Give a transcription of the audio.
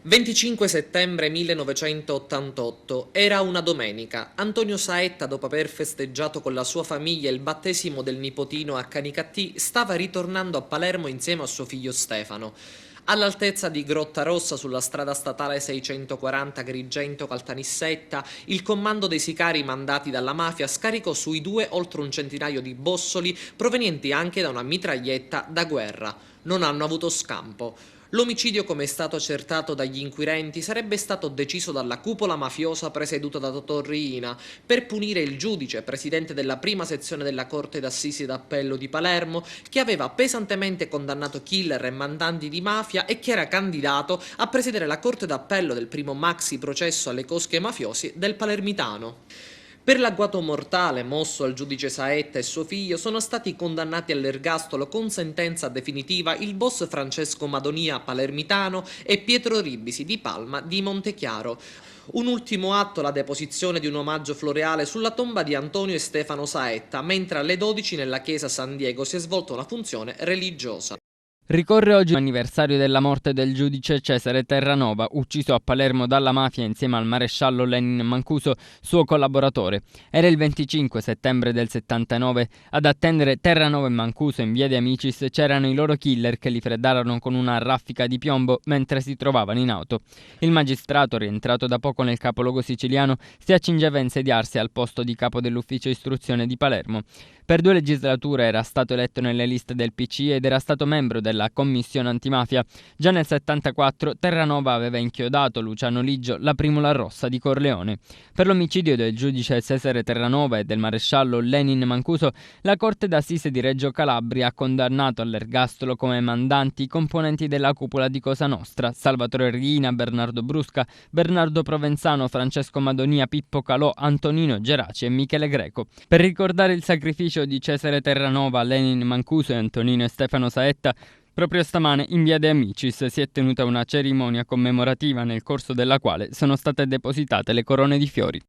25 settembre 1988, era una domenica. Antonio Saetta, dopo aver festeggiato con la sua famiglia il battesimo del nipotino a Canicattì, stava ritornando a Palermo insieme a suo figlio Stefano. All'altezza di Grotta Rossa, sulla strada statale 640 Agrigento-Caltanissetta, il comando dei sicari mandati dalla mafia scaricò sui due oltre un centinaio di bossoli provenienti anche da una mitraglietta da guerra. Non hanno avuto scampo. L'omicidio, come è stato accertato dagli inquirenti, sarebbe stato deciso dalla cupola mafiosa presieduta da Totò Riina per punire il giudice, presidente della prima sezione della Corte d'Assisi d'Appello di Palermo, che aveva pesantemente condannato killer e mandanti di mafia e che era candidato a presiedere la Corte d'Appello del primo maxi processo alle cosche mafiosi del Palermitano. Per l'agguato mortale mosso al giudice Saetta e suo figlio sono stati condannati all'ergastolo con sentenza definitiva il boss Francesco Madonia palermitano e Pietro Ribisi di Palma di Montechiaro. Un ultimo atto, la deposizione di un omaggio floreale sulla tomba di Antonio e Stefano Saetta, mentre alle 12 nella chiesa San Diego si è svolta una funzione religiosa. Ricorre oggi l'anniversario della morte del giudice Cesare Terranova, ucciso a Palermo dalla mafia insieme al maresciallo Lenin Mancuso, suo collaboratore. Era il 25 settembre del 79. Ad attendere Terranova e Mancuso in via de Amicis c'erano i loro killer che li freddarono con una raffica di piombo mentre si trovavano in auto. Il magistrato, rientrato da poco nel capoluogo siciliano, si accingeva a insediarsi al posto di capo dell'ufficio istruzione di Palermo. Per 2 legislature era stato eletto nelle liste del PC ed era stato membro della commissione antimafia. Già nel 74 Terranova aveva inchiodato Luciano Liggio, la primula rossa di Corleone. Per l'omicidio del giudice Cesare Terranova e del maresciallo Lenin Mancuso, la Corte d'Assise di Reggio Calabria ha condannato all'ergastolo come mandanti i componenti della cupola di Cosa Nostra: Salvatore Riina, Bernardo Brusca, Bernardo Provenzano, Francesco Madonia, Pippo Calò, Antonino Geraci e Michele Greco. Per ricordare il sacrificio di Cesare Terranova, Lenin Mancuso e Antonino e Stefano Saetta, proprio stamane in via De Amicis si è tenuta una cerimonia commemorativa nel corso della quale sono state depositate le corone di fiori.